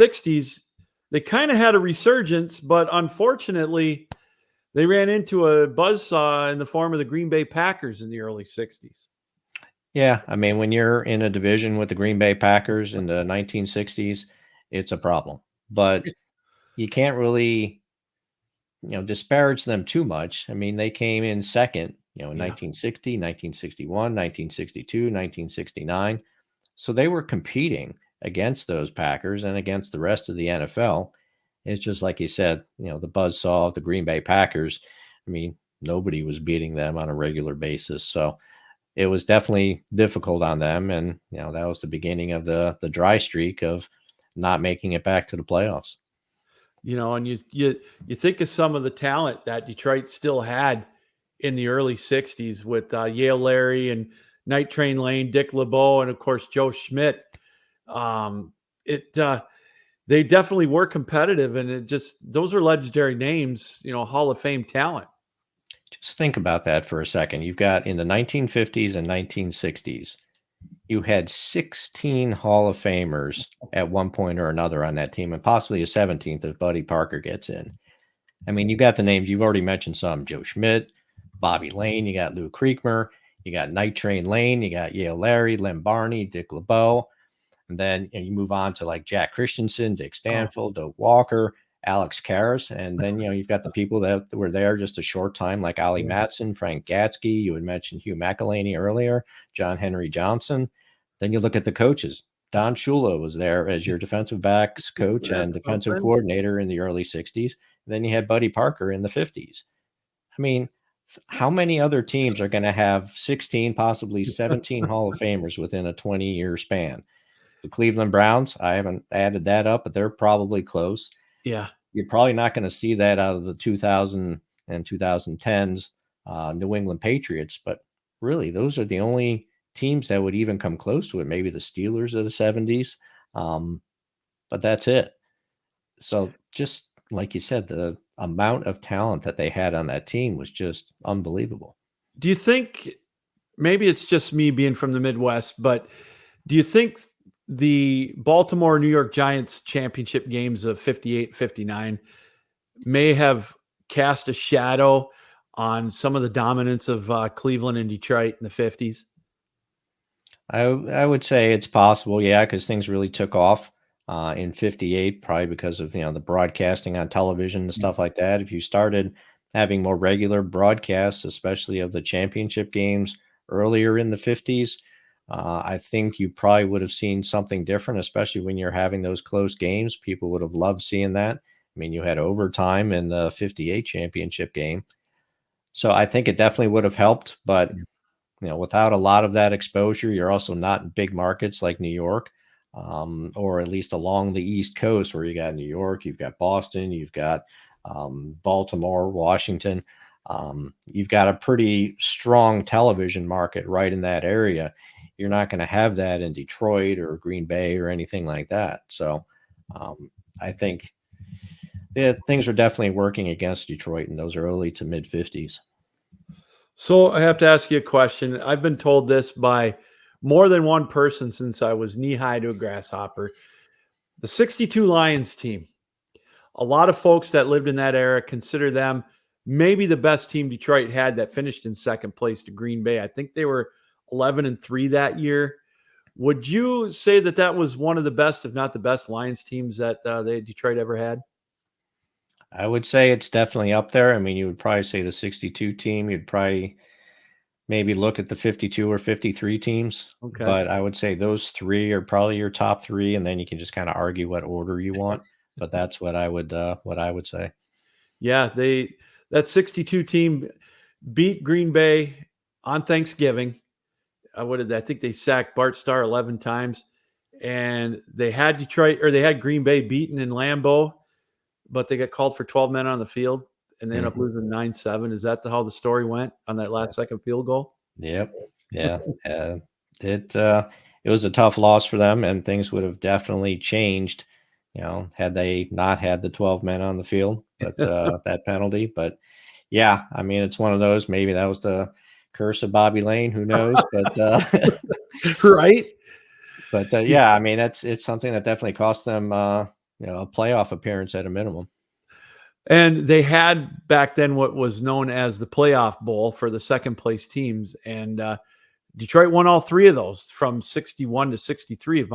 60s, they kind of had a resurgence, but unfortunately, they ran into a buzzsaw in the form of the Green Bay Packers in the early 60s. Yeah, I mean, when you're in a division with the Green Bay Packers in the 1960s, it's a problem. But you can't really, disparage them too much. I mean, they came in second, in Yeah. 1960, 1961, 1962, 1969. So they were competing against those Packers and against the rest of the NFL. It's just like you said, the buzzsaw of the Green Bay Packers. I mean, nobody was beating them on a regular basis. So it was definitely difficult on them. And, that was the beginning of the dry streak of not making it back to the playoffs. And you think of some of the talent that Detroit still had in the early 60s with Yale Larry and Night Train Lane, Dick LeBeau, and of course Joe Schmidt. They definitely were competitive, and those are legendary names, Hall of Fame talent. Just think about that for a second. You've got in the 1950s and 1960s, you had 16 Hall of Famers at one point or another on that team, and possibly a 17th if Buddy Parker gets in. I mean, you got the names. You've already mentioned some. Joe Schmidt, Bobby Lane. You got Lou Creekmer. You got Night Train Lane. You got Yale Larry, Lem Barney, Dick LeBeau. And then you move on to like Jack Christensen, Dick Stanfield, Doak Walker, Alex Karras. And then, you've got the people that were there just a short time, like Ollie Matson, Frank Gatsky. You had mentioned Hugh McElhaney earlier, John Henry Johnson. Then you look at the coaches. Don Shula was there as your defensive backs coach and defensive coordinator in the early 60s. Then you had Buddy Parker in the 50s. I mean, how many other teams are going to have 16, possibly 17 Hall of Famers within a 20-year span? The Cleveland Browns, I haven't added that up, but they're probably close. Yeah. You're probably not going to see that out of the 2000 and 2010s New England Patriots, but really those are the only teams that would even come close to it. Maybe the Steelers of the 70s, but that's it. So just like you said, the amount of talent that they had on that team was just unbelievable. Do you think, maybe it's just me being from the Midwest, but do you think the Baltimore New York Giants championship games of 58, 59 may have cast a shadow on some of the dominance of Cleveland and Detroit in the 50s? I would say it's possible, yeah, because things really took off in 58, probably because of, the broadcasting on television and stuff like that. If you started having more regular broadcasts, especially of the championship games earlier in the 50s, I think you probably would have seen something different, especially when you're having those close games. People would have loved seeing that. I mean, you had overtime in the 58 championship game. So I think it definitely would have helped, but without a lot of that exposure, you're also not in big markets like New York, or at least along the East Coast where you got New York, you've got Boston, you've got Baltimore, Washington. You've got a pretty strong television market right in that area. You're not going to have that in Detroit or Green Bay or anything like that. So I think things are definitely working against Detroit in those early to mid 50s. So I have to ask you a question. I've been told this by more than one person since I was knee high to a grasshopper. The 62 Lions team, a lot of folks that lived in that era consider them maybe the best team Detroit had, that finished in second place to Green Bay. I think they were 11-3 that year. Would you say that that was one of the best, if not the best, Lions teams that Detroit ever had? I would say it's definitely up there. I mean, you would probably say the 62 team. You'd probably maybe look at the 52 or 53 teams. Okay. But I would say those three are probably your top three, and then you can just kind of argue what order you want. But that's what I would say. Yeah, that 62 team beat Green Bay on Thanksgiving. I think they sacked Bart Starr 11 times, and they had Green Bay beaten in Lambeau, but they got called for 12 men on the field and they ended up losing 9-7. Is that how the story went on that last second field goal? Yep. Yeah. It was a tough loss for them, and things would have definitely changed, had they not had the 12 men on the field, but that penalty. But yeah, I mean, it's one of those. Maybe that was the curse of Bobby Lane. Who knows? But right. But yeah, I mean, it's something that definitely cost them a playoff appearance at a minimum. And they had back then what was known as the playoff bowl for the second place teams. And Detroit won all three of those from 61 to 63, if